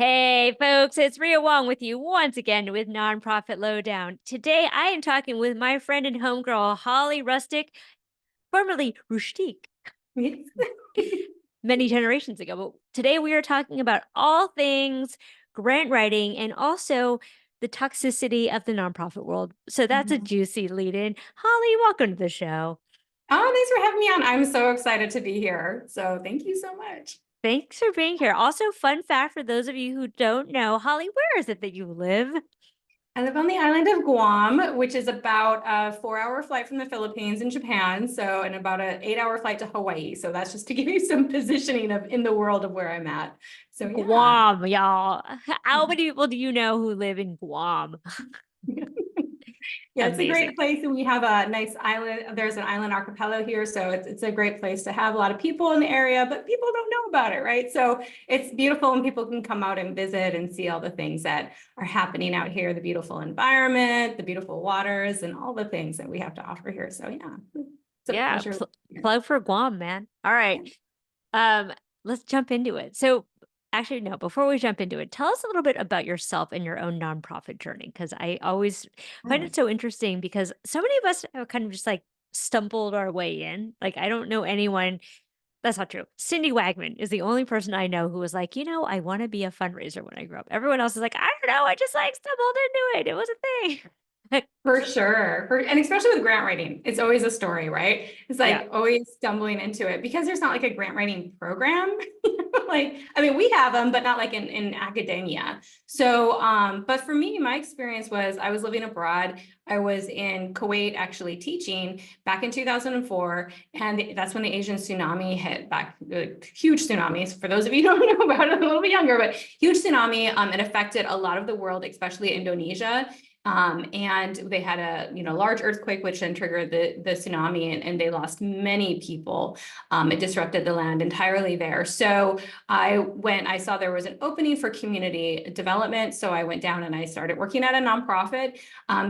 Hey, folks, it's Rhea Wong with you once again with Nonprofit Lowdown. Today, I am talking with my friend and homegirl, Holly Rustick, formerly Rustick, Yes. many generations ago. But today, we are talking about all things grant writing and also the toxicity of the nonprofit world. So that's a Mhm. juicy lead in. Holly, welcome to the show. Oh, thanks for having me on. I'm so excited to be here. So thank you so much. Thanks for being here. Also, fun fact for those of you who don't know, Holly, where is it that you live? I live on the island of Guam, which is about a 4-hour flight from the Philippines and Japan. So, and about an 8-hour flight to Hawaii. So that's just to give you some positioning of in the world of where I'm at. So yeah. Guam, y'all. How many people do you know who live in Guam? Yeah, it's a Amazing. great place, and we have a nice island. There's an island archipelago here, so it's a great place to have a lot of people in the area, but people don't know about it, right? So it's beautiful, and people can come out and visit and see all the things that are happening out here, the beautiful environment, the beautiful waters, and all the things that we have to offer here. So yeah, it's a Yeah, pleasure. plug for Guam, man. All right. Um, let's jump into it. So, actually, no, before we jump into it, tell us a little bit about yourself and your own nonprofit journey. Because I always find Yeah. it so interesting because so many of us have kind of just like stumbled our way in. Like, I don't know anyone. That's not true. Cindy Wagman is the only person I know who was like, I want to be a fundraiser when I grow up. Everyone else is like, I don't know. I just like stumbled into it. It was a thing. For sure. And especially with grant writing, it's always a story, right? It's Yeah. like always stumbling into it because there's not like a grant writing program. Like, I mean, we have them, but not like in academia. So, but for me, my experience was I was living abroad. I was in Kuwait actually teaching back in 2004. And that's when the Asian tsunami hit back, huge tsunamis. For those of you who don't know about it, a little bit younger, but huge tsunami. It affected a lot of the world, especially Indonesia. And they had a large earthquake, which then triggered the tsunami, and they lost many people. It disrupted the land entirely there. So I saw there was an opening for community development. So I went down and I started working at a nonprofit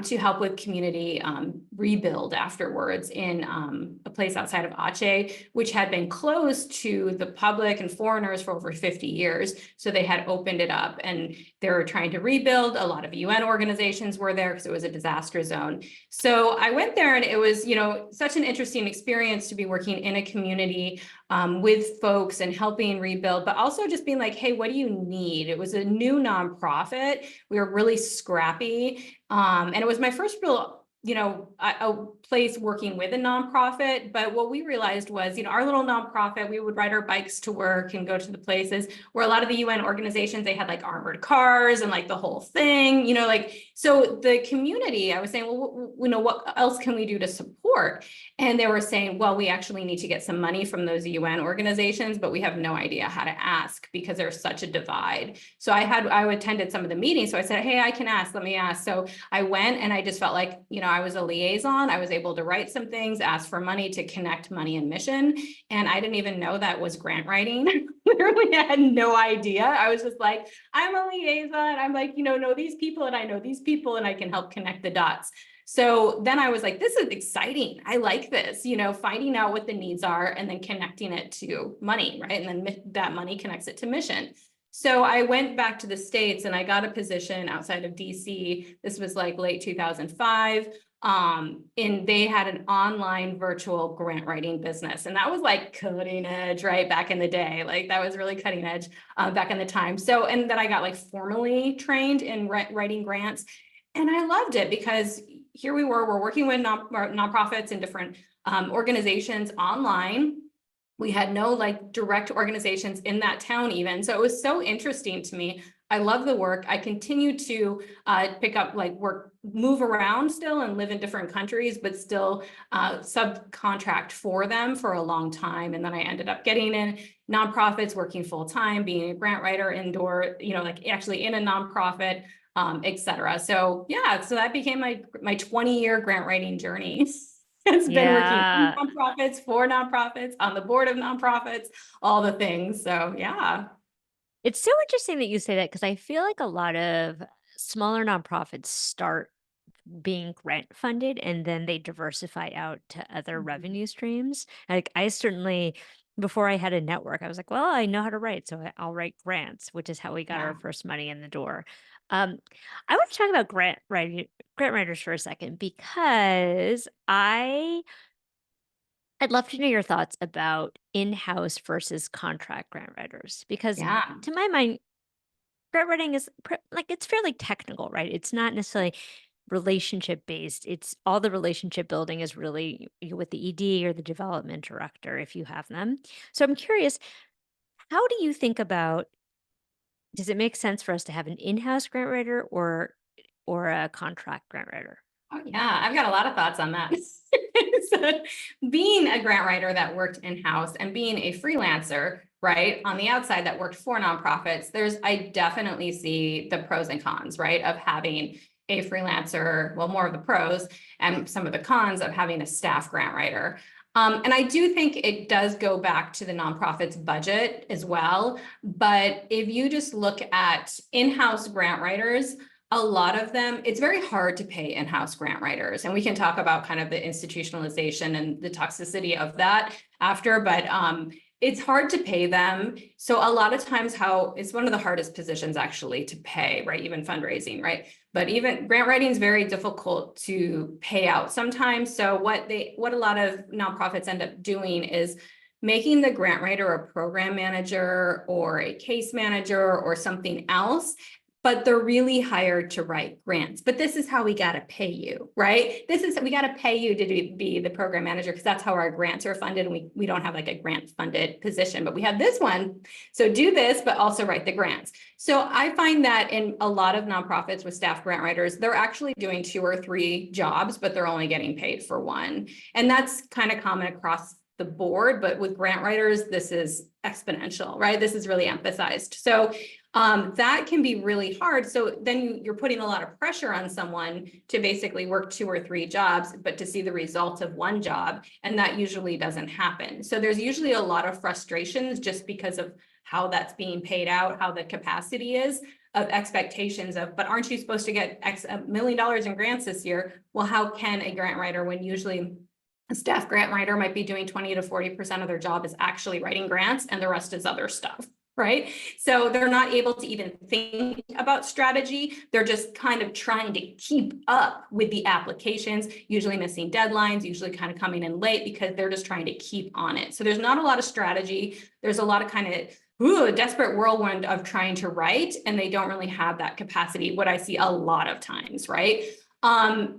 to help with community rebuild afterwards in a place outside of Aceh, which had been closed to the public and foreigners for over 50 years. So they had opened it up and they were trying to rebuild. A lot of UN organizations were there because it was a disaster zone. So I went there and it was, such an interesting experience to be working in a community with folks and helping rebuild, but also just being like, hey, what do you need? It was a new nonprofit. We were really scrappy. And it was my first real a place working with a nonprofit. But what we realized was, our little nonprofit, we would ride our bikes to work and go to the places where a lot of the UN organizations, they had like armored cars and like the whole thing, so the community, I was saying, well, what else can we do to support? And they were saying, well, we actually need to get some money from those UN organizations, but we have no idea how to ask because there's such a divide. So I attended some of the meetings. So I said, hey, I can ask, let me ask. So I went and I just felt like, I was a liaison. I was able to write some things, ask for money to connect money and mission. And I didn't even know that was grant writing. Literally, I had no idea. I was just like, I'm a liaison. I'm like, know these people and I know these people and I can help connect the dots. So then I was like, this is exciting. I like this, finding out what the needs are and then connecting it to money, right? And then that money connects it to mission. So I went back to the States and I got a position outside of DC. This was like late 2005. And they had an online virtual grant writing business. And that was like cutting edge, right? Back in the day, like that was really cutting edge back in the time. So, and then I got like formally trained in writing grants. And I loved it because here we're working with nonprofits and different organizations online. We had no like direct organizations in that town even. So it was so interesting to me. I love the work. I continue to pick up like work, move around still and live in different countries, but still subcontract for them for a long time. And then I ended up getting in nonprofits, working full time, being a grant writer indoor, like actually in a nonprofit, et cetera. So yeah, so that became my 20-year grant writing journey. Has been working in Yeah. nonprofits, for nonprofits, on the board of nonprofits, all the things. So yeah. It's so interesting that you say that because I feel like a lot of smaller nonprofits start being grant funded and then they diversify out to other Mhm. revenue streams. Like I certainly before I had a network, I was like, well, I know how to write, so I'll write grants, which is how we got our Yeah. first money in the door. Um, I want to talk about grant writers for a second because I'd love to know your thoughts about in-house versus contract grant writers because Yeah. to my mind, grant writing is like it's fairly technical, right? It's not necessarily relationship based. It's all the relationship building is really with the ED or the development director if you have them. So I'm curious, how do you think about does it make sense for us to have an in-house grant writer or a contract grant writer? Oh, yeah, I've got a lot of thoughts on that. So, being a grant writer that worked in-house and being a freelancer, right, on the outside that worked for nonprofits, I definitely see the pros and cons, right, of having a freelancer, well, more of the pros and some of the cons of having a staff grant writer. And I do think it does go back to the nonprofit's budget as well. But if you just look at in-house grant writers, a lot of them, it's very hard to pay in-house grant writers. And we can talk about kind of the institutionalization and the toxicity of that after, but it's hard to pay them. So a lot of times it's one of the hardest positions actually to pay, right? Even fundraising, right? But even grant writing is very difficult to pay out sometimes. So what a lot of nonprofits end up doing is making the grant writer a program manager or a case manager or something else, but they're really hired to write grants. But this is how we got to pay you, right? We got to pay you to be the program manager because that's how our grants are funded. And we don't have like a grant funded position, but we have this one. So do this, but also write the grants. So I find that in a lot of nonprofits with staff grant writers, they're actually doing 2 or 3 jobs, but they're only getting paid for one. And that's kind of common across the board, but with grant writers, this is exponential, right? This is really emphasized. So that can be really hard. So then you're putting a lot of pressure on someone to basically work 2 or 3 jobs, but to see the results of one job. And that usually doesn't happen. So there's usually a lot of frustrations just because of how that's being paid out, how the capacity is of expectations of, but aren't you supposed to get $1 million in grants this year? Well, how can a grant writer when usually a staff grant writer might be doing 20 to 40% of their job is actually writing grants and the rest is other stuff, right? So they're not able to even think about strategy. They're just kind of trying to keep up with the applications, usually missing deadlines, usually kind of coming in late because they're just trying to keep on it. So there's not a lot of strategy. There's a lot of kind of a desperate whirlwind of trying to write, and they don't really have that capacity, what I see a lot of times, right?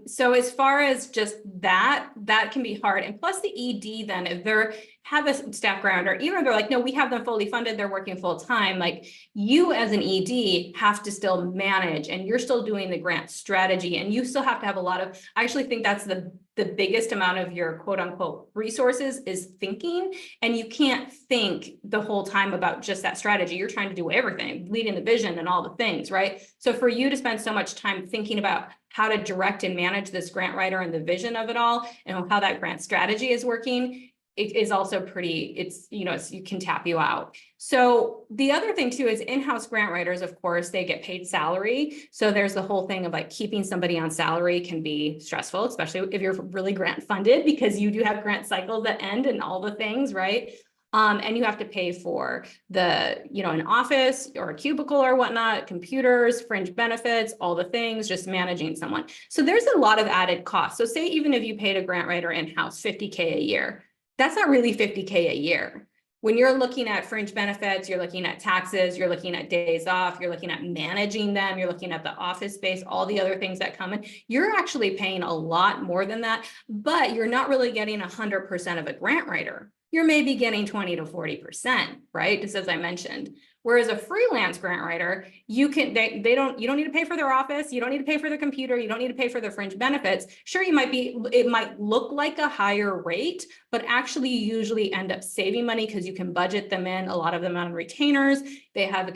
So as far as just that can be hard. And plus the ED then, if they're have a staff grant or even if they're like, no, we have them fully funded, they're working full time, like you as an ED have to still manage and you're still doing the grant strategy and you still have to have a lot of, I actually think that's the biggest amount of your quote unquote resources is thinking. And you can't think the whole time about just that strategy. You're trying to do everything, leading the vision and all the things, right? So for you to spend so much time thinking about how to direct and manage this grant writer and the vision of it all and how that grant strategy is working, it is also pretty, you can tap you out. So the other thing too is in-house grant writers, of course, they get paid salary. So there's the whole thing of like keeping somebody on salary can be stressful, especially if you're really grant funded because you do have grant cycles that end and all the things, right? And you have to pay for an office or a cubicle or whatnot, computers, fringe benefits, all the things, just managing someone. So there's a lot of added costs. So say even if you paid a grant writer in-house $50K a year, that's not really $50K a year. When you're looking at fringe benefits, you're looking at taxes, you're looking at days off, you're looking at managing them, you're looking at the office space, all the other things that come in, you're actually paying a lot more than that, but you're not really getting 100% of a grant writer. You're maybe getting 20 to 40%, right? Just as I mentioned. Whereas a freelance grant writer, you don't need to pay for their office, you don't need to pay for their computer, you don't need to pay for their fringe benefits. Sure, it might look like a higher rate, but actually you usually end up saving money because you can budget them in, a lot of them on retainers. They have a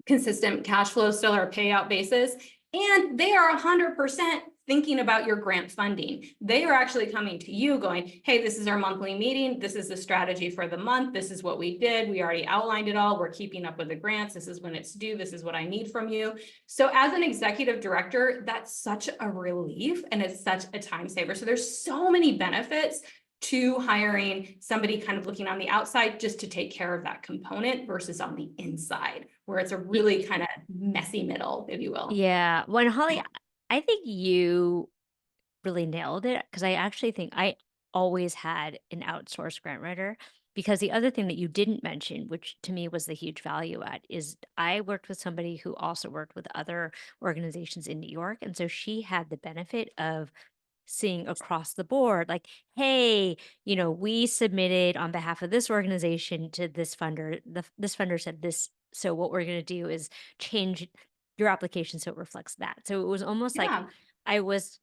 consistent cash flow still or payout basis, and they are 100% thinking about your grant funding. They are actually coming to you going, hey, this is our monthly meeting. This is the strategy for the month. This is what we did. We already outlined it all. We're keeping up with the grants. This is when it's due. This is what I need from you. So as an executive director, that's such a relief and it's such a time saver. So there's so many benefits to hiring somebody kind of looking on the outside just to take care of that component versus on the inside, where it's a Y- really kind of messy middle, if you will. Yeah. When Holly, Yeah. I think you really nailed it because I actually think I always had an outsourced grant writer. Because the other thing that you didn't mention, which to me was the huge value add, is I worked with somebody who also worked with other organizations in New York. And so she had the benefit of seeing across the board, like, hey, we submitted on behalf of this organization to this funder. This funder said this. So what we're going to do is change your application so it reflects that. So it was almost like Yeah. I was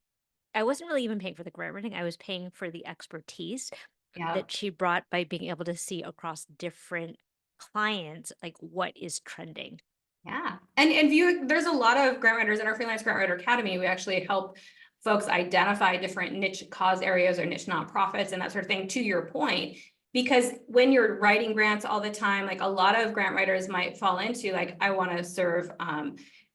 I wasn't really even paying for the grant writing, I was paying for the expertise Yeah. that she brought by being able to see across different clients, like, what is trending. Yeah. And you there's a lot of grant writers in our freelance grant writer academy. We actually help folks identify different niche cause areas or niche nonprofits and that sort of thing, to your point. Because when you're writing grants all the time, like a lot of grant writers might fall into like, I want to serve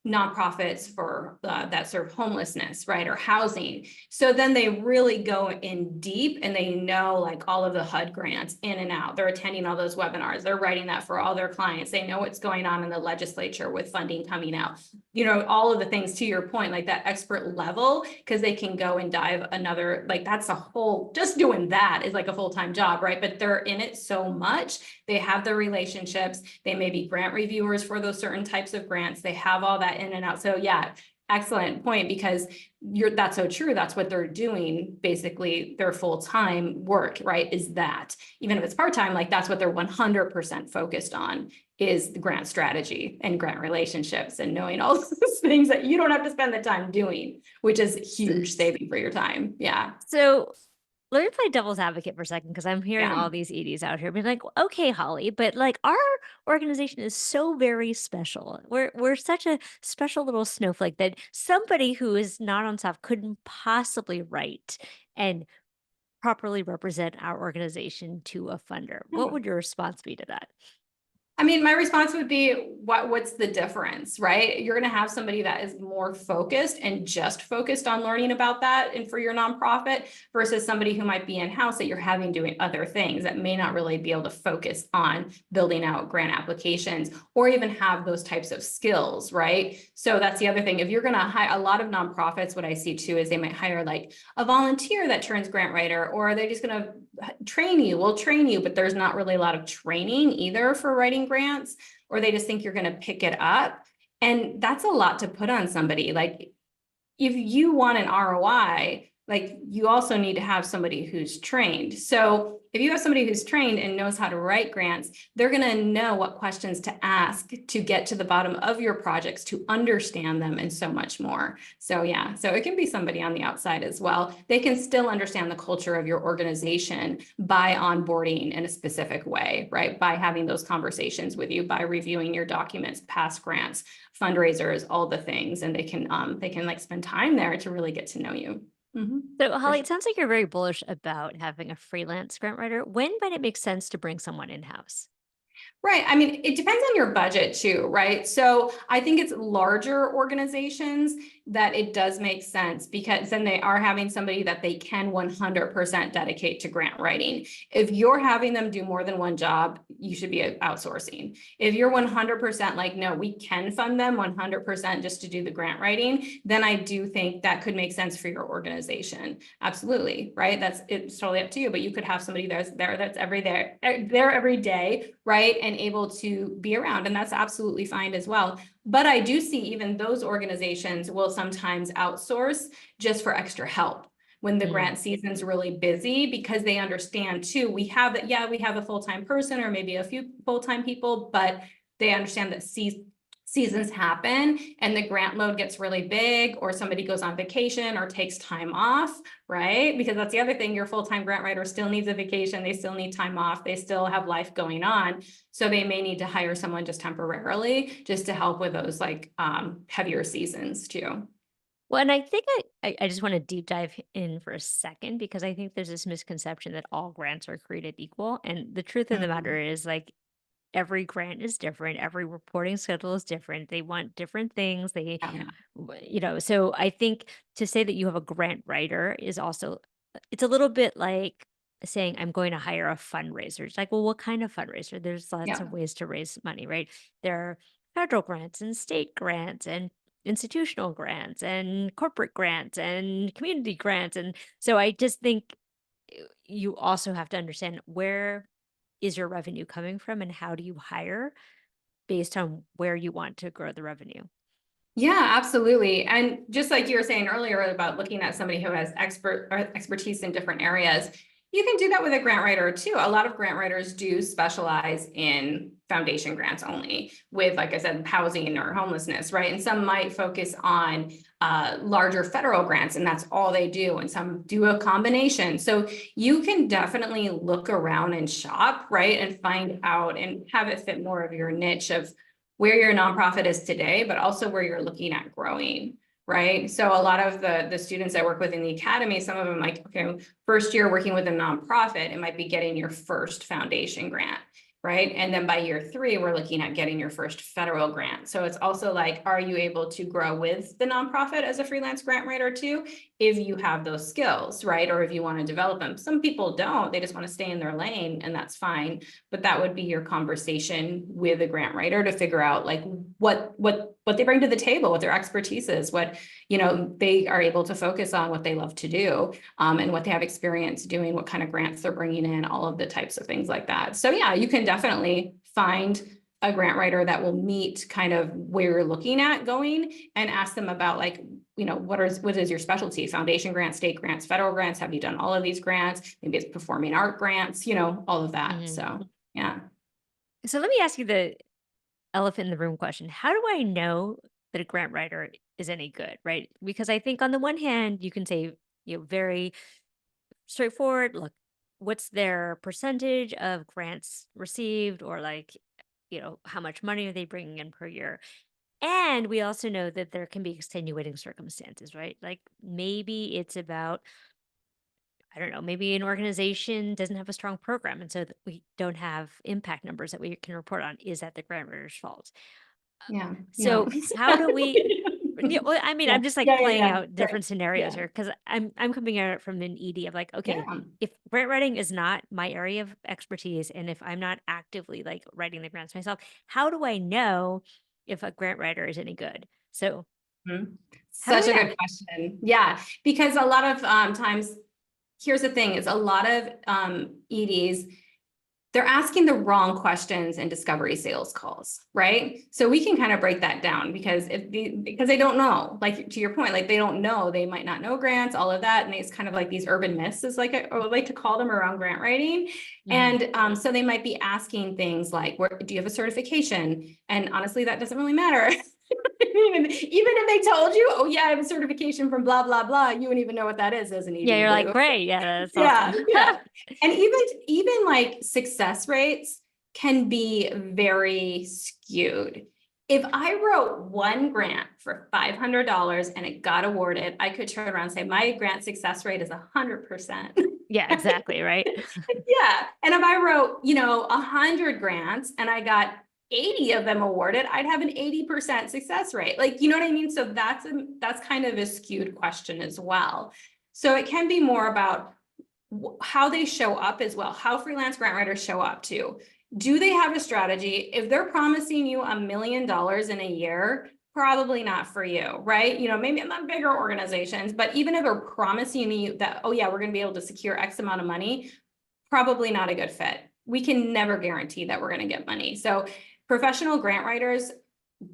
nonprofits for that serve homelessness, right? Or housing. So then they really go in deep and they know like all of the HUD grants in and out. They're attending all those webinars. They're writing that for all their clients. They know what's going on in the legislature with funding coming out. All of the things to your point, like that expert level, because they can go and dive another, like that's a whole, just doing that is like a full-time job, right? But they're in it so much. They have the relationships. They may be grant reviewers for those certain types of grants. They have all that in and out. So yeah, excellent point, because that's so true. That's what they're doing. Basically, their full-time work, right? Is that even if it's part-time, like that's what they're 100% focused on, is the grant strategy and grant relationships and knowing all those things that you don't have to spend the time doing, which is huge saving for your time. Yeah. So let me play devil's advocate for a second because I'm hearing Yeah. all these EDs out here being like, okay, Holly, but like our organization is so very special. We're such a special little snowflake that somebody who is not on staff couldn't possibly write and properly represent our organization to a funder. What would your response be to that? I mean, my response would be, what's the difference, right? You're going to have somebody that is more focused and just focused on learning about that and for your nonprofit versus somebody who might be in-house that you're having doing other things that may not really be able to focus on building out grant applications or even have those types of skills, right? So that's the other thing. If you're going to hire a lot of nonprofits, what I see too is they might hire like a volunteer that turns grant writer, or are they just going to train you? We'll train you, but there's not really a lot of training either for writing grants, or they just think you're going to pick it up. And that's a lot to put on somebody. Like if you want an ROI, like you also need to have somebody who's trained. So if you have somebody who's trained and knows how to write grants, they're going to know what questions to ask to get to the bottom of your projects, to understand them, and so much more. So yeah, so it can be somebody on the outside as well. They can still understand the culture of your organization by onboarding in a specific way, right? By having those conversations with you, by reviewing your documents, past grants, fundraisers, all the things, and they can like spend time there to really get to know you. So, For Holly, sure. it sounds like you're very bullish about having a freelance grant writer. When might it make sense to bring someone in house? Right. I mean, it depends on your budget too, right? So I think it's larger organizations that it does make sense, because then they are having somebody that they can 100% dedicate to grant writing. If you're having them do more than one job, you should be outsourcing. If you're 100% like, no, we can fund them 100% just to do the grant writing, then I do think that could make sense for your organization. Absolutely. Right. It's totally up to you, but you could have somebody that's there every day, right? And able to be around, and that's absolutely fine as well. But I do see even those organizations will sometimes outsource just for extra help when the Mm. grant season's really busy, because they understand too, we have a full-time person or maybe a few full-time people, but they understand that seasons happen and the grant load gets really big, or somebody goes on vacation or takes time off, right? Because that's the other thing, your full-time grant writer still needs a vacation, they still need time off, they still have life going on. So they may need to hire someone just temporarily just to help with those like heavier seasons too. Well, and I think I just want to deep dive in for a second because I think there's this misconception that all grants are created equal. And the truth of the Mhm. matter is, like, every grant is different, every reporting schedule is different. They want different things. Yeah. So I think to say that you have a grant writer is also, it's a little bit like saying, I'm going to hire a fundraiser. It's like, well, what kind of fundraiser? There's lots Yeah. of ways to raise money, right? There are federal grants and state grants and institutional grants and corporate grants and community grants. And so I just think you also have to understand, where is your revenue coming from and how do you hire based on where you want to grow the revenue? Yeah, absolutely. And just like you were saying earlier about looking at somebody who has expertise in different areas, you can do that with a grant writer too. A lot of grant writers do specialize in foundation grants only with, like I said, housing or homelessness, right? And some might focus on larger federal grants, and that's all they do. And some do a combination. So you can definitely look around and shop, right? And find out and have it fit more of your niche of where your nonprofit is today, but also where you're looking at growing, right? So a lot of the students I work with in the academy, some of them like, okay, first year working with a nonprofit, it might be getting your first foundation grant, right? And then by year 3, we're looking at getting your first federal grant. So it's also like, are you able to grow with the nonprofit as a freelance grant writer too, if you have those skills, right? Or if you want to develop them. Some people don't, they just want to stay in their lane, and that's fine. But that would be your conversation with a grant writer to figure out like what they bring to the table, what their expertise is, what, you know, they are able to focus on, what they love to do, and what they have experience doing, what kind of grants they're bringing in, all of the types of things like that. So yeah, you can definitely find a grant writer that will meet kind of where you're looking at going, and ask them about like, you know, what is your specialty? Foundation grants, state grants, federal grants. Have you done all of these grants? Maybe it's performing art grants, you know, all of that. Mhm. So yeah. So let me ask you the elephant in the room question. How do I know that a grant writer is any good, right? Because I think on the one hand, you can say, very straightforward, look, what's their percentage of grants received, or like, how much money are they bringing in per year? And we also know that there can be extenuating circumstances, right? Like maybe it's about, I don't know, maybe an organization doesn't have a strong program. And so we don't have impact numbers that we can report on. Is that the grant writer's fault? Yeah. So No. how do we, yeah, well, I mean, Yeah. I'm just like Yeah. Yeah. playing Yeah. out Sorry. different scenarios Yeah. here because I'm coming at it from an ED of like, okay, Yeah. if grant writing is not my area of expertise, and if I'm not actively like writing the grants myself, how do I know if a grant writer is any good? So Mhm. how do Such I a know? good question. Yeah. Because a lot of times, here's the thing is a lot of EDs, they're asking the wrong questions in discovery sales calls, right? So we can kind of break that down because because they don't know, like to your point, like they don't know, they might not know grants, all of that. And it's kind of like these urban myths is like, I would like to call them, around grant writing. Mhm. And so they might be asking things like, where do you have a certification? And honestly, that doesn't really matter. Even if they told you, oh yeah, I have a certification from blah, blah, blah, you wouldn't even know what that is as an Yeah, ED, you're like, believe it. great. Yeah, that's Yeah, awesome. yeah. And even like success rates can be very skewed. If I wrote one grant for $500 and it got awarded, I could turn around and say my grant success rate is 100%. Yeah, exactly. Right. Yeah. And if I wrote, 100 grants and I got 80 of them awarded, I'd have an 80% success rate. Like, you know what I mean? So that's kind of a skewed question as well. So it can be more about how they show up as well, how freelance grant writers show up too. Do they have a strategy? If they're promising you $1 million in a year, probably not for you, right? Maybe in the bigger organizations, but even if they're promising you that, oh yeah, we're going to be able to secure X amount of money, probably not a good fit. We can never guarantee that we're going to get money. So professional grant writers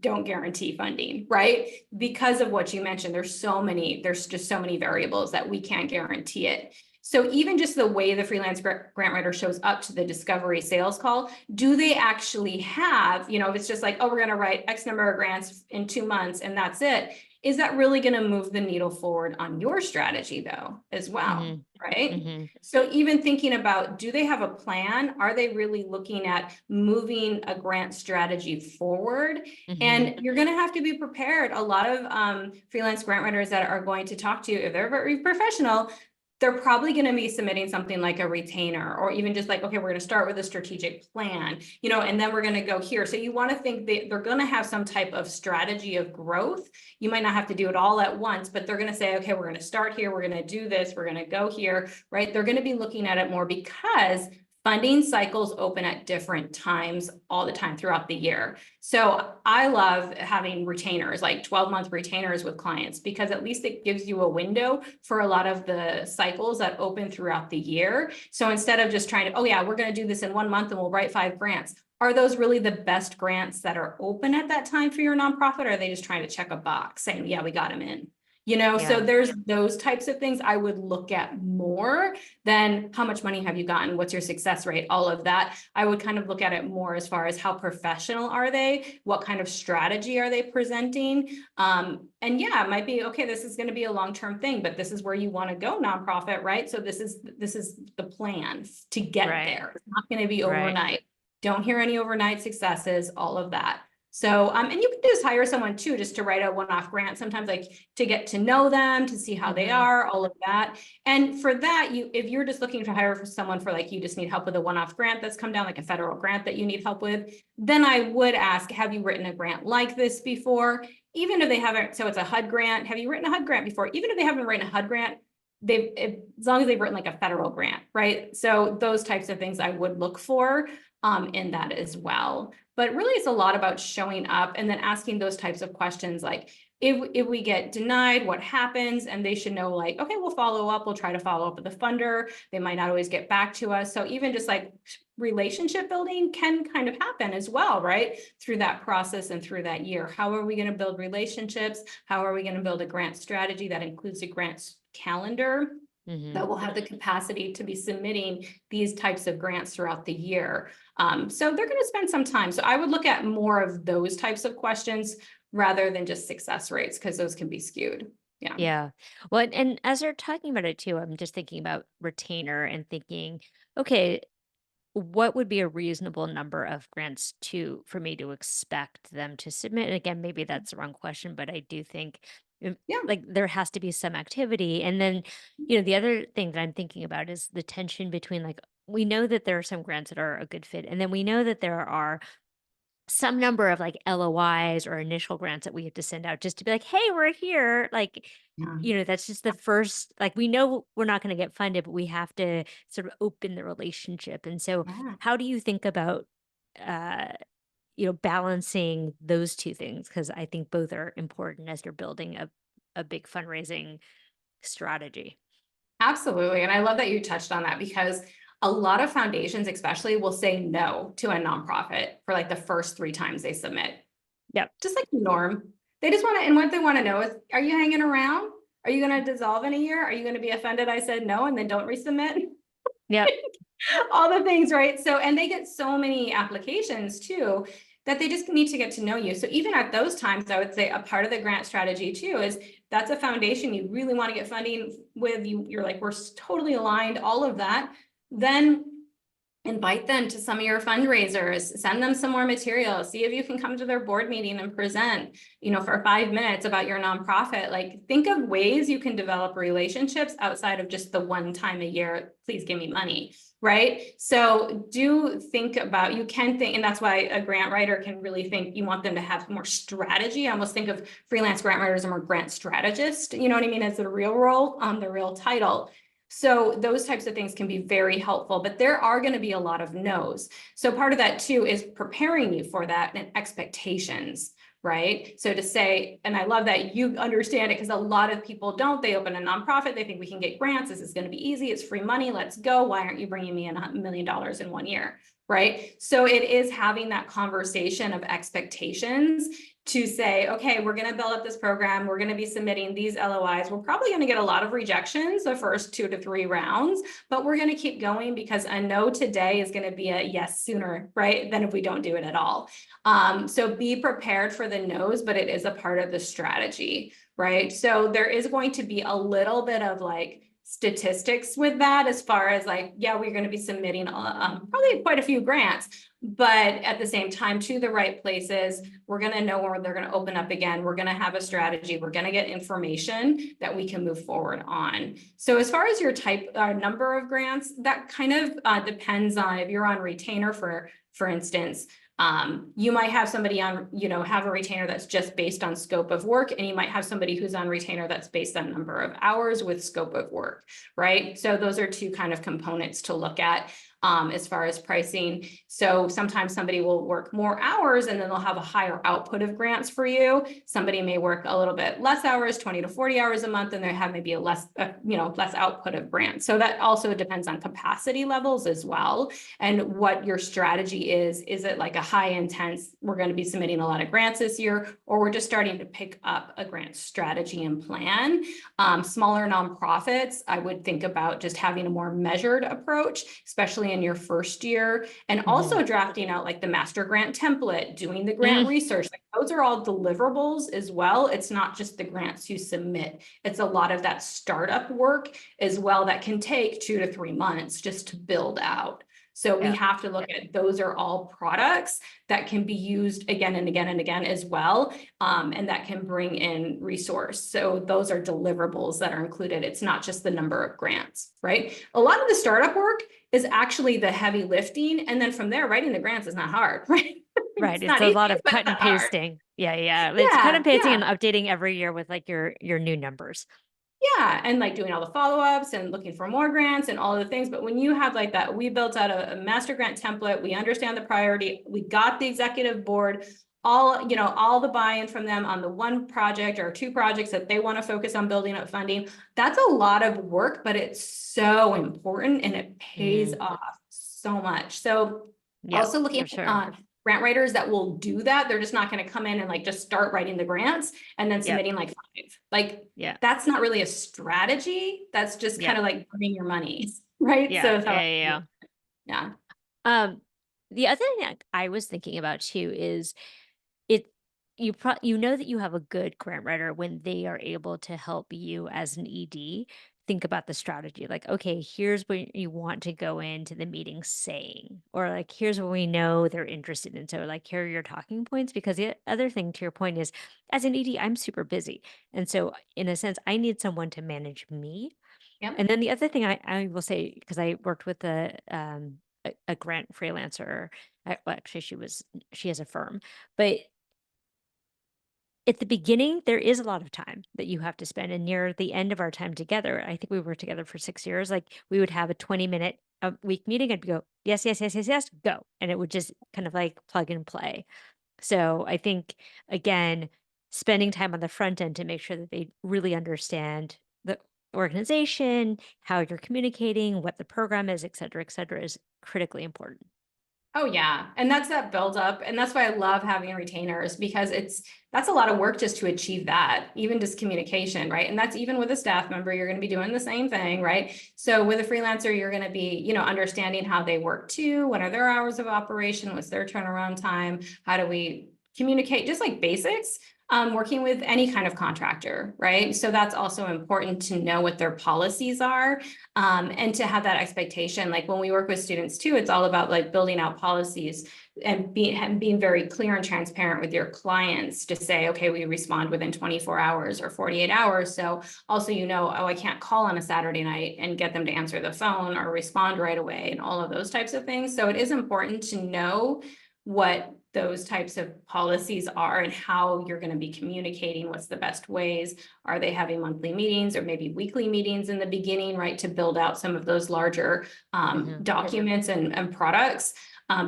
don't guarantee funding, right? Because of what you mentioned, there's just so many variables that we can't guarantee it. So even just the way the freelance grant writer shows up to the discovery sales call, do they actually have, if it's just like, oh, we're going to write X number of grants in 2 months and that's it. Is that really going to move the needle forward on your strategy though, as well, Hmm. right? Hmm. So even thinking about, do they have a plan? Are they really looking at moving a grant strategy forward? Hmm. And you're going to have to be prepared. A lot of freelance grant writers that are going to talk to you, if they're very professional, they're probably going to be submitting something like a retainer, or even just like, okay, we're going to start with a strategic plan, and then we're going to go here. So you want to think that they're going to have some type of strategy of growth. You might not have to do it all at once, but they're going to say, okay, we're going to start here. We're going to do this. We're going to go here, right? They're going to be looking at it more because funding cycles open at different times all the time throughout the year. So I love having retainers, like 12-month retainers with clients, because at least it gives you a window for a lot of the cycles that open throughout the year. So instead of just trying to, oh yeah, we're going to do this in 1 month and we'll write 5 grants. Are those really the best grants that are open at that time for your nonprofit? Or are they just trying to check a box saying, yeah, we got them in? So Yeah. there's those types of things I would look at more than how much money have you gotten? What's your success rate? All of that. I would kind of look at it more as far as how professional are they? What kind of strategy are they presenting? And yeah, it might be, okay, this is going to be a long-term thing, but this is where you want to go nonprofit, right? So this is the plan to get Right. there. It's not going to be Right. overnight. Don't hear any overnight successes, all of that. So, and you can just hire someone too, just to write a one-off grant, sometimes like to get to know them, to see how they are, all of that. And for that, if you're just looking to hire for someone for like, you just need help with a one-off grant that's come down, like a federal grant that you need help with, then I would ask, have you written a grant like this before? Even if they haven't, so it's a HUD grant. Have you written a HUD grant before? Even if they haven't written a HUD grant, as long as they've written like a federal grant, right? So those types of things I would look for in that as well. But really, it's a lot about showing up and then asking those types of questions, like if we get denied, what happens? And they should know, like, okay, we'll follow up. We'll try to follow up with the funder. They might not always get back to us. So even just like relationship building can kind of happen as well, right? Through that process and through that year. How are we going to build relationships? How are we going to build a grant strategy that includes a grants calendar that will have the capacity to be submitting these types of grants throughout the year? So they're going to spend some time. So I would look at more of those types of questions rather than just success rates, because those can be skewed. Yeah. Yeah. Well, and as you're talking about it too, I'm just thinking about retainer and thinking, okay, what would be a reasonable number of grants for me to expect them to submit? And again, maybe that's the wrong question, but I do think Yeah. like there has to be some activity. And then, the other thing that I'm thinking about is the tension between like, we know that there are some grants that are a good fit. And then we know that there are some number of like LOIs or initial grants that we have to send out just to be like, hey, we're here. Like, Yeah. that's just the first, like, we know we're not going to get funded, but we have to sort of open the relationship. And so, Yeah. how do you think about, uh, balancing those two things? Because I think both are important as you're building a big fundraising strategy. Absolutely. And I love that you touched on that, because a lot of foundations, especially, will say no to a nonprofit for like the first 3 times they submit. Yep. Just like the norm. They just want to, and what they want to know is, are you hanging around? Are you going to dissolve in a year? Are you going to be offended I said no and then don't resubmit? Yep. All the things, right? So, and they get so many applications too, that they just need to get to know you. So even at those times, I would say a part of the grant strategy too is, that's a foundation you really want to get funding with. You're like, we're totally aligned, all of that. Then invite them to some of your fundraisers, send them some more material, see if you can come to their board meeting and present, for 5 minutes about your nonprofit. Like, think of ways you can develop relationships outside of just the one time a year, please give me money, right? So do think about, you can think, and that's why a grant writer can really think, you want them to have more strategy. I almost think of freelance grant writers or more grant strategist, you know what I mean, as the real role, the real title. So those types of things can be very helpful, but there are going to be a lot of no's. So part of that too is preparing you for that and expectations, right? So to say, and I love that you understand it, because a lot of people don't. They open a nonprofit, they think we can get grants. This is going to be easy. It's free money. Let's go. Why aren't you bringing me in $1 million in 1 year? Right? So it is having that conversation of expectations to say, okay, we're going to build up this program. We're going to be submitting these LOIs. We're probably going to get a lot of rejections the first 2 to 3 rounds, but we're going to keep going, because a no today is going to be a yes sooner, right, than if we don't do it at all. So be prepared for the no's, but it is a part of the strategy, right? So there is going to be a little bit of like statistics with that, as far as like, yeah, we're going to be submitting probably quite a few grants, But at the same time, to the right places, we're going to know where they're going to open up again. We're going to have a strategy. We're going to get information that we can move forward on. So as far as your number of grants, that kind of depends on if you're on retainer, for instance. You might have somebody on, have a retainer that's just based on scope of work, and you might have somebody who's on retainer that's based on number of hours with scope of work, right? So those are two kind of components to look at. As far as pricing. So sometimes somebody will work more hours and then they'll have a higher output of grants for you. Somebody may work a little bit less hours, 20 to 40 hours a month, and they have maybe a less output of grants. So that also depends on capacity levels as well. And what your strategy is it like a high intense, we're going to be submitting a lot of grants this year, or we're just starting to pick up a grant strategy and plan? Smaller nonprofits, I would think about just having a more measured approach, especially in your first year, and also drafting out like the master grant template, doing the grant research. Like, those are all deliverables as well. It's not just the grants you submit. It's a lot of that startup work as well that can take 2 to 3 months just to build out. So we have to look at, those are all products that can be used again and again and again as well, and that can bring in resource. So those are deliverables that are included. It's not just the number of grants, right? A lot of the startup work is actually the heavy lifting. And then from there, writing the grants is not hard, right? Right. It's It's not a easy, lot of but cut and not hard. pasting. Yeah, yeah. It's cut Yeah, and pasting and yeah. updating every year with like your new numbers. Yeah, and like doing all the follow-ups and looking for more grants and all of the things. But when you have like that, we built out a master grant template, we understand the priority, we got the executive board, all the buy-in from them on the one project or 2 projects that they want to focus on building up funding. That's a lot of work, but it's so important and it pays off so much. So Yeah, also looking for sure. at grant writers that will do that. They're just not going to come in and like just start writing the grants and then Yep. submitting like 5. Like, Yeah. that's not really a strategy. That's just kind Yep. of like burning your money, right? So Yeah. that's how Yeah. Yeah. yeah. Yeah. The other thing that I was thinking about too is it you know that you have a good grant writer when they are able to help you as an ED think about the strategy. Like, okay, here's what you want to go into the meeting saying, or like, here's what we know they're interested in. So, like, here are your talking points. Because the other thing to your point is, as an ED, I'm super busy. And so, in a sense, I need someone to manage me. Yep. And then the other thing I will say, because I worked with a grant freelancer, well, actually, she has a firm, but at the beginning, there is a lot of time that you have to spend, and near the end of our time together, I think we were together for 6 years, like, we would have a 20-minute a week meeting, I'd go, "Yes, yes, yes, yes, yes, go," and it would just kind of, like, plug and play. So, I think, again, spending time on the front end to make sure that they really understand the organization, how you're communicating, what the program is, et cetera, is critically important. Oh yeah. And that's that build up. And that's why I love having retainers, because that's a lot of work just to achieve that, even just communication, right? And that's even with a staff member, you're going to be doing the same thing, right? So with a freelancer, you're going to be, understanding how they work too. What are their hours of operation? What's their turnaround time? How do we communicate? Just like basics. Working with any kind of contractor, right? So that's also important to know what their policies are, and to have that expectation. Like when we work with students too, it's all about like building out policies and being very clear and transparent with your clients to say, okay, we respond within 24 hours or 48 hours. So also, oh, I can't call on a Saturday night and get them to answer the phone or respond right away and all of those types of things. So it is important to know what those types of policies are and how you're going to be communicating, what's the best ways. Are they having monthly meetings or maybe weekly meetings in the beginning, right, to build out some of those larger documents and products?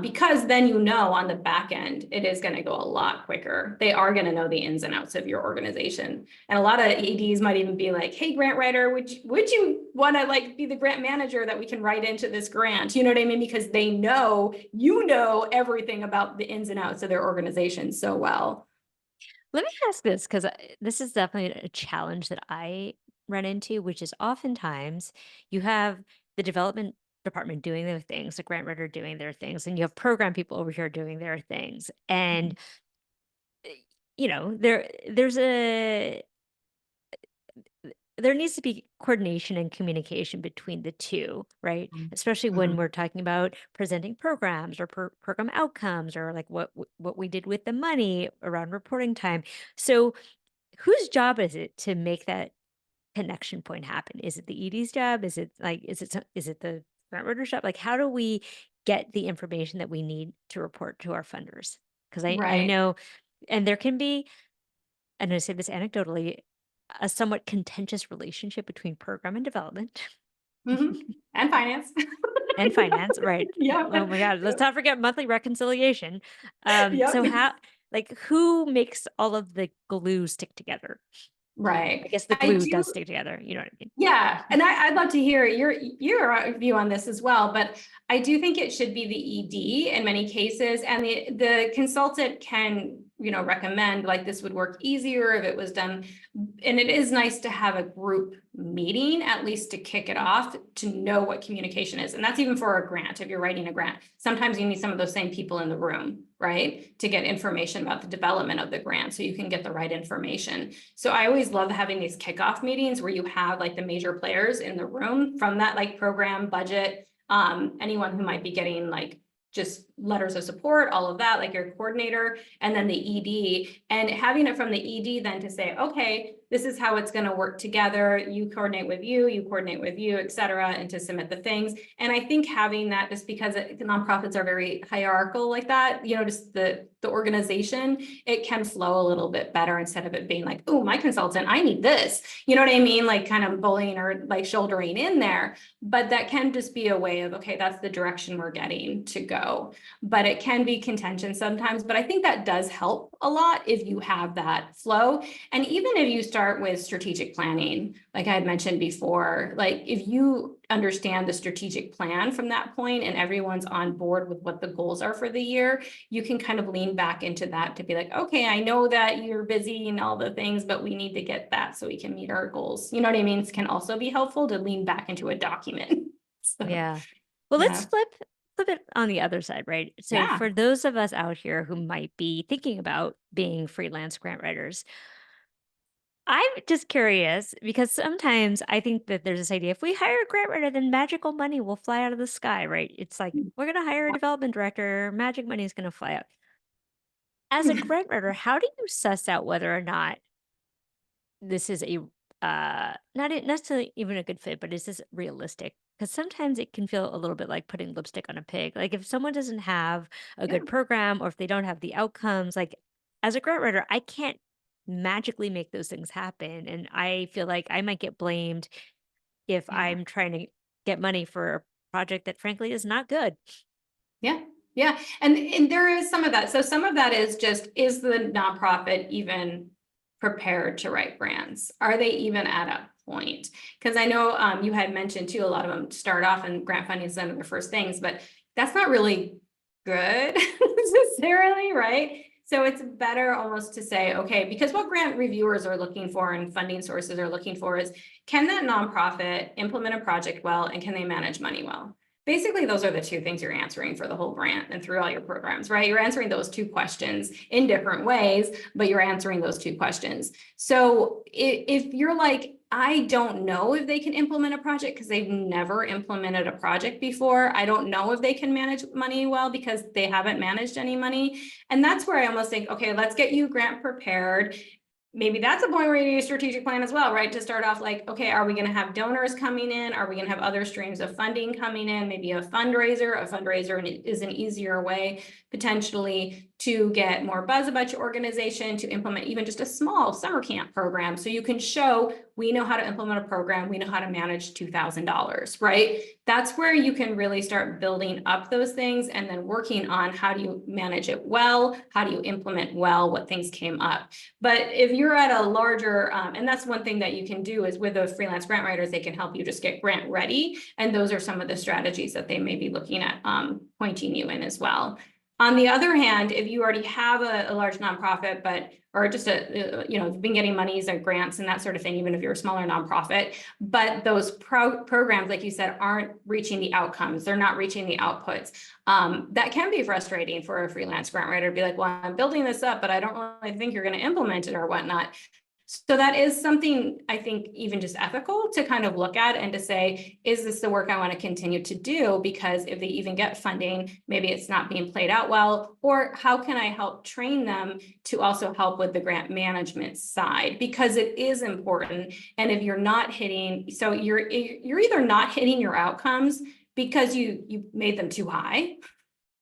Because then on the back end, it is going to go a lot quicker. They are going to know the ins and outs of your organization. And a lot of ADs might even be like, hey, grant writer, would you want to like be the grant manager that we can write into this grant? You know what I mean? Because they know, everything about the ins and outs of their organization so well. Let me ask this, because this is definitely a challenge that I run into, which is oftentimes you have the development department doing their things, the grant writer doing their things, and you have program people over here doing their things. And, there's there needs to be coordination and communication between the two, right? Especially when Mhm. we're talking about presenting programs or program outcomes or like what we did with the money around reporting time. So, whose job is it to make that connection point happen? Is it the ED's job? Is it the grant writer's job? Like, how do we get the information that we need to report to our funders? Because I Right. know, and there can be, and I say this anecdotally, a somewhat contentious relationship between program and development Mhm. And finance. and finance, right? Yep. Oh my God, let's Yep. not forget monthly reconciliation. So Yep. how, like, who makes all of the glue stick together? I Right. guess the I glue do. does stick together. You know what I mean? Yeah, and I'd love to hear your view on this as well, but I do think it should be the ED in many cases, and the consultant can, recommend like this would work easier if it was done. And it is nice to have a group meeting, at least to kick it off, to know what communication is. And that's even for a grant. If you're writing a grant, sometimes you need some of those same people in the room, right? To get information about the development of the grant so you can get the right information. So I always love having these kickoff meetings where you have like the major players in the room from that like program budget, anyone who might be getting like just letters of support, all of that, like your coordinator, and then the ED, and having it from the ED then to say, okay, this is how it's going to work together. You coordinate with you coordinate with you, et cetera, and to submit the things. And I think having that, just because nonprofits are very hierarchical like that, just the organization, it can flow a little bit better instead of it being like, oh, my consultant, I need this. You know what I mean? Like kind of bullying or like shouldering in there. But that can just be a way of, okay, that's the direction we're getting to go. But it can be contention sometimes. But I think that does help a lot if you have that flow. And even if you start with strategic planning, like I had mentioned before, like if you understand the strategic plan from that point and everyone's on board with what the goals are for the year, you can kind of lean back into that to be like, okay, I know that you're busy and all the things, but we need to get that so we can meet our goals. You know what I mean? It can also be helpful to lean back into a document. So, Yeah. Well, let's yeah. flip it on the other side, right? So Yeah. for those of us out here who might be thinking about being freelance grant writers, I'm just curious because sometimes I think that there's this idea if we hire a grant writer, then magical money will fly out of the sky, right? It's like we're going to hire a development director, magic money is going to fly out. As a grant writer, how do you suss out whether or not this is a not necessarily even a good fit, but is this realistic? Because sometimes it can feel a little bit like putting lipstick on a pig. Like if someone doesn't have a Yeah. good program or if they don't have the outcomes, like as a grant writer, I can't magically make those things happen. And I feel like I might get blamed if Yeah. I'm trying to get money for a project that frankly is not good. Yeah. Yeah. And there is some of that. So some of that is just, is the nonprofit even prepared to write grants? Are they even at a point? Because I know you had mentioned too, a lot of them start off and grant funding is one of their first things, but that's not really good necessarily, right? So it's better almost to say, okay, because what grant reviewers are looking for and funding sources are looking for is, can that nonprofit implement a project well and can they manage money well? Basically, those are the two things you're answering for the whole grant and through all your programs, right? You're answering those two questions in different ways, but you're answering those two questions. So if you're like, I don't know if they can implement a project because they've never implemented a project before. I don't know if they can manage money well because they haven't managed any money. And that's where I almost think, okay, let's get you grant prepared. Maybe that's a point where you need a strategic plan as well, right? To start off like, okay, are we going to have donors coming in? Are we going to have other streams of funding coming in? Maybe a fundraiser. A fundraiser is an easier way potentially to get more buzz about your organization, to implement even just a small summer camp program. So you can show we know how to implement a program. We know how to manage $2,000, right? That's where you can really start building up those things and then working on how do you manage it well? How do you implement well what things came up? But if you're at a larger, and that's one thing that you can do is with those freelance grant writers, they can help you just get grant ready. And those are some of the strategies that they may be looking at pointing you in as well. On the other hand, if you already have a large nonprofit, or just you've been getting monies and grants and that sort of thing, even if you're a smaller nonprofit, but those programs, like you said, aren't reaching the outcomes, they're not reaching the outputs. That can be frustrating for a freelance grant writer to be like, well, I'm building this up, but I don't really think you're going to implement it or whatnot. So that is something I think even just ethical to kind of look at and to say, is this the work I want to continue to do? Because if they even get funding, maybe it's not being played out well, or how can I help train them to also help with the grant management side? Because it is important. And if you're not hitting, so you're either not hitting your outcomes because you made them too high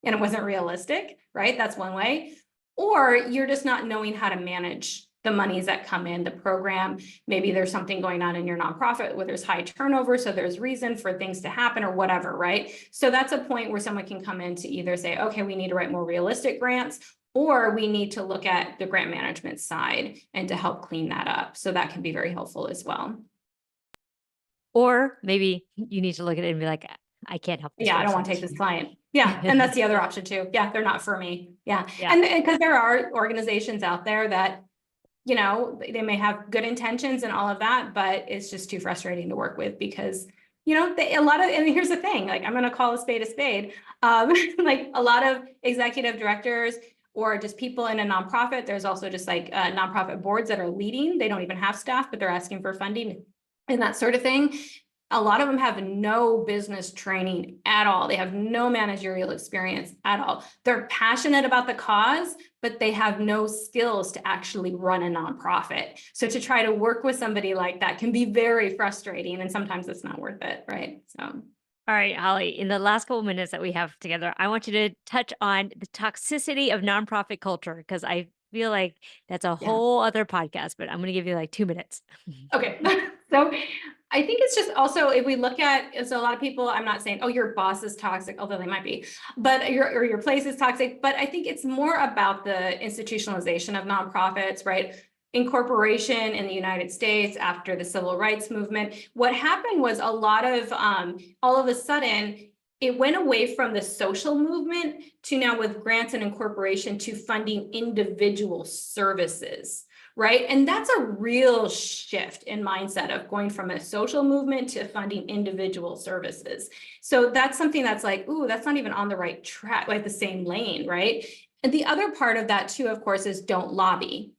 and it wasn't realistic, right? That's one way. Or you're just not knowing how to manage the monies that come in the program. Maybe there's something going on in your nonprofit where there's high turnover, so there's reason for things to happen or whatever, right? So that's a point where someone can come in to either say, okay, we need to write more realistic grants, or we need to look at the grant management side and to help clean that up. So that can be very helpful as well. Or maybe you need to look at it and be like, I can't help this Yeah, I don't person. want to take this client. Yeah, and that's the other option too. Yeah, they're not for me. Yeah, Yeah. and because there are organizations out there that, you know, they may have good intentions and all of that, but it's just too frustrating to work with because, you know, a lot of, and here's the thing, like I'm going to call a spade a spade. Like a lot of executive directors or just people in a nonprofit, there's also just like nonprofit boards that are leading. They don't even have staff, but they're asking for funding and that sort of thing. A lot of them have no business training at all. They have no managerial experience at all. They're passionate about the cause, but they have no skills to actually run a nonprofit. So to try to work with somebody like that can be very frustrating, and sometimes it's not worth it, right? So. All right, Holly, in the last couple minutes that we have together, I want you to touch on the toxicity of nonprofit culture because I feel like that's a Yeah. whole other podcast, but I'm going to give you like 2 minutes. Okay. So I think it's just also, if we look at, so a lot of people, I'm not saying, oh, your boss is toxic, although they might be, but your place is toxic. But I think it's more about the institutionalization of nonprofits, right? Incorporation in the United States after the civil rights movement. What happened was a lot of, all of a sudden, it went away from the social movement to now with grants and incorporation to funding individual services. Right. And that's a real shift in mindset of going from a social movement to funding individual services. So that's something that's like, ooh, that's not even on the right track, like the same lane. Right. And the other part of that, too, of course, is don't lobby.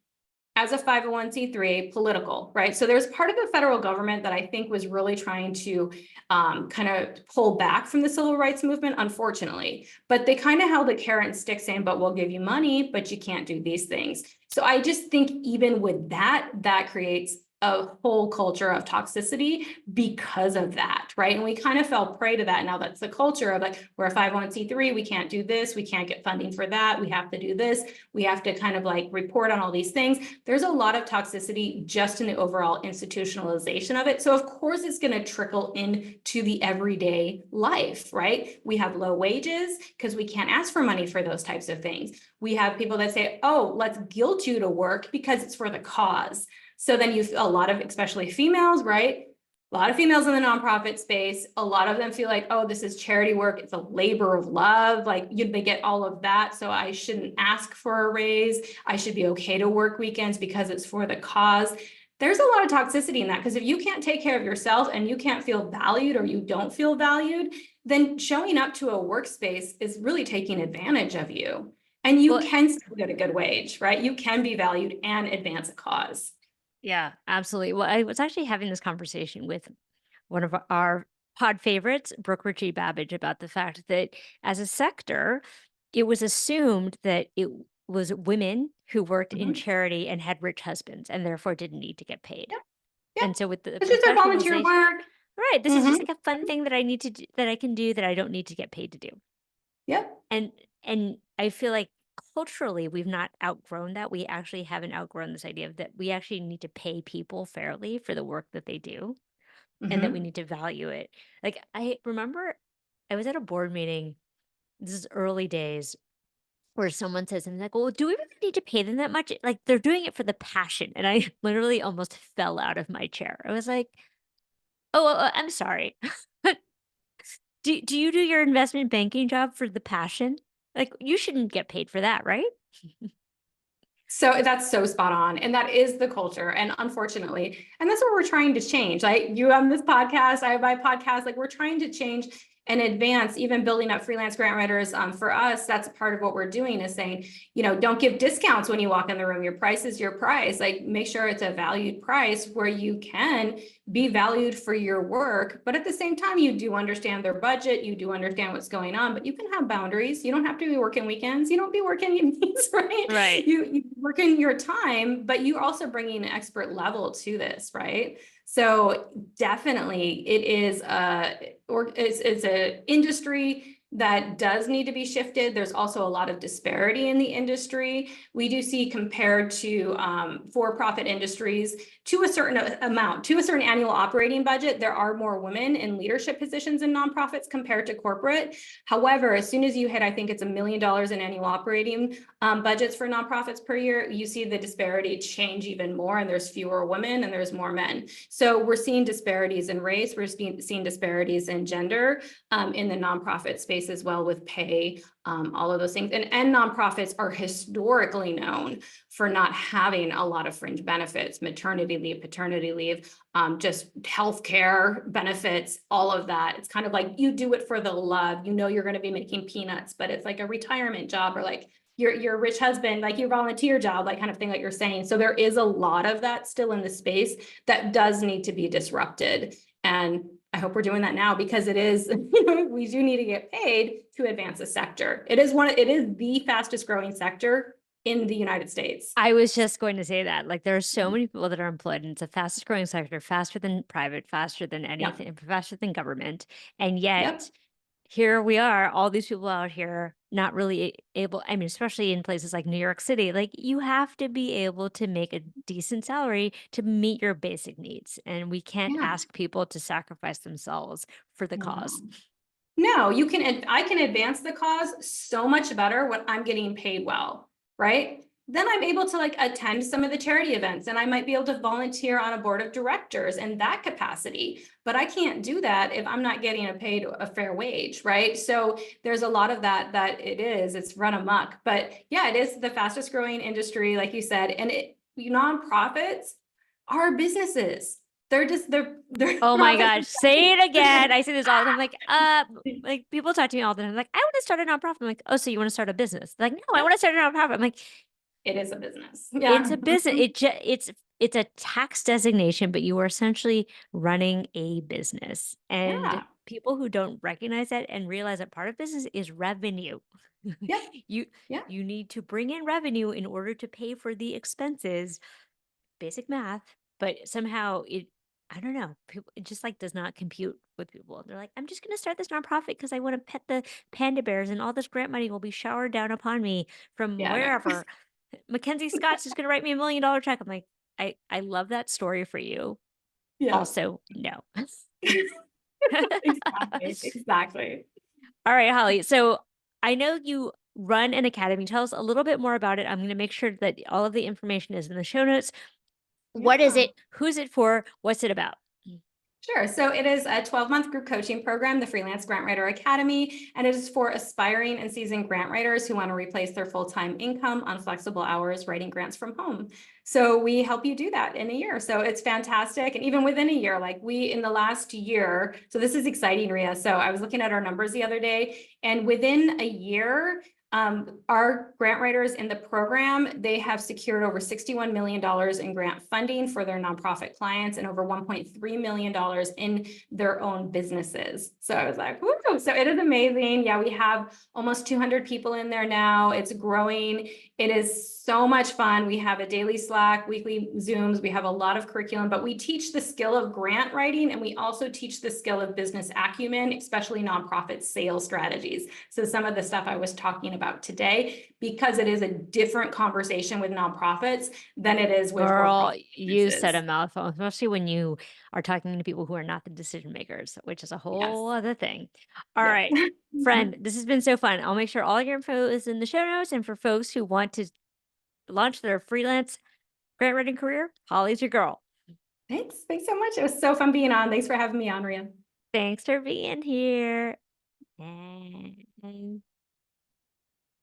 As a 501c3, political, right? So there's part of the federal government that I think was really trying to kind of pull back from the civil rights movement, unfortunately. But they kind of held a carrot and stick saying, but we'll give you money, but you can't do these things. So I just think even with that, that creates a whole culture of toxicity because of that, right? And we kind of fell prey to that. Now that's the culture of like, we're a 501c3, we can't do this, we can't get funding for that, we have to do this, we have to kind of like report on all these things. There's a lot of toxicity just in the overall institutionalization of it. So of course it's going to trickle into the everyday life, right? We have low wages because we can't ask for money for those types of things. We have people that say, oh, let's guilt you to work because it's for the cause. So then a lot of, especially females, right? A lot of females in the nonprofit space, a lot of them feel like, oh, this is charity work. It's a labor of love. Like they get all of that. So I shouldn't ask for a raise. I should be okay to work weekends because it's for the cause. There's a lot of toxicity in that because if you can't take care of yourself and you can't feel valued or you don't feel valued, then showing up to a workspace is really taking advantage of you. And you can still get a good wage, right? You can be valued and advance a cause. Yeah, absolutely. Well, I was actually having this conversation with one of our pod favorites, Brooke Ritchie Babbage, about the fact that as a sector, it was assumed that it was women who worked in Mhm. charity and had rich husbands and therefore didn't need to get paid. Yep. Yep. And so with the It's just their volunteer professionalization, work. right, this is just Mhm. like a fun thing that I need to do, that I can do that I don't need to get paid to do. Yep. And I feel like culturally we've not outgrown that. We actually haven't outgrown this idea of that we actually need to pay people fairly for the work that they do and that we Mhm. need to value it. Like I remember I was at a board meeting, this is early days, where someone says something like, well, do we really need to pay them that much? Like they're doing it for the passion. And I literally almost fell out of my chair. I was like, oh, I'm sorry. Do you do your investment banking job for the passion? Like, you shouldn't get paid for that, right? So that's so spot on. And that is the culture. And unfortunately, and that's what we're trying to change. Like you on this podcast, I have my podcast, like we're trying to change and advance, even building up freelance grant writers. For us, that's part of what we're doing is saying, don't give discounts when you walk in the room. Your price is your price. Like make sure it's a valued price where you can be valued for your work, but at the same time, you do understand their budget, you do understand what's going on, but you can have boundaries. You don't have to be working weekends. You don't be working evenings, right? Right. You work in your time, but you're also bringing an expert level to this, right? So definitely it is it's a industry that does need to be shifted. There's also a lot of disparity in the industry. We do see compared to for-profit industries to a certain amount, to a certain annual operating budget, there are more women in leadership positions in nonprofits compared to corporate. However, as soon as you hit, I think it's $1 million in annual operating budgets for nonprofits per year, you see the disparity change even more, and there's fewer women and there's more men. So we're seeing disparities in race, we're seeing disparities in gender in the nonprofit space as well, with pay, all of those things. And nonprofits are historically known for not having a lot of fringe benefits, maternity leave, paternity leave, just healthcare benefits, all of that. It's kind of like you do it for the love, you're going to be making peanuts, but it's like a retirement job, or like your rich husband, like your volunteer job, like kind of thing that you're saying. So there is a lot of that still in the space that does need to be disrupted. And I hope we're doing that now, because it is, we do need to get paid to advance the sector. It is the fastest growing sector in the United States. I was just going to say that, like, there are so many people that are employed, and it's the fastest growing sector, faster than private, faster than Yep. anything, faster than government. And Yep. yet here we are, all these people out here not really able, I mean, especially in places like New York City, like you have to be able to make a decent salary to meet your basic needs. And we can't Yeah. ask people to sacrifice themselves for the No. cause. No, I can advance the cause so much better when I'm getting paid well, right? Then I'm able to like attend some of the charity events, and I might be able to volunteer on a board of directors in that capacity. But I can't do that if I'm not getting a fair wage, right? So there's a lot of that it's run amok. But yeah, it is the fastest growing industry, like you said, and nonprofits are businesses. They're Oh my profits. gosh, say it again. I say this all the time. Like people talk to me all the time. Like, I want to start a nonprofit. I'm like, oh, so you want to start a business? They're like, no, I Yep, want to start a nonprofit. I'm like, it is a business. it's Yeah. a business. It's a tax designation, but you are essentially running a business. And Yeah. people who don't recognize that and realize that part of business is revenue. Yep. you Yeah. you need to bring in revenue in order to pay for the expenses. Basic math, but somehow I don't know, people, it just like does not compute with people. They're like, I'm just going to start this nonprofit because I want to pet the panda bears, and all this grant money will be showered down upon me from Yeah. No. wherever. Mackenzie Scott's just going to write me $1 million check. I'm like, I love that story for you. Yeah. Also, no. Exactly. Exactly. All right, Holly. So I know you run an academy. Tell us a little bit more about it. I'm going to make sure that all of the information is in the show notes. What is Yeah. it? Who's it for? What's it about? Sure. So it is a 12-month group coaching program, the Freelance Grant Writer Academy, and it is for aspiring and seasoned grant writers who want to replace their full-time income on flexible hours writing grants from home. So we help you do that in a year. So it's fantastic. And even within a year, like in the last year, so this is exciting, Ria. So I was looking at our numbers the other day, and within a year, our grant writers in the program, they have secured over $61 million in grant funding for their nonprofit clients and over $1.3 million in their own businesses. So I was like, whoo, so it is amazing. Yeah, we have almost 200 people in there now. It's growing. It is so much fun. We have a daily Slack, weekly Zooms. We have a lot of curriculum, but we teach the skill of grant writing, and we also teach the skill of business acumen, especially nonprofit sales strategies. So some of the stuff I was talking about today, because it is a different conversation with nonprofits than it is with Girl, for-profit you said a businesses. mouthful, especially when you are talking to people who are not the decision makers, which is a Yes. whole other thing. All Yep. right, friend, this has been so fun. I'll make sure all your info is in the show notes. And for folks who want to launch their freelance grant writing career, Holly's your girl. Thanks. Thanks so much. It was so fun being on. Thanks for having me on, Ria. Thanks for being here. And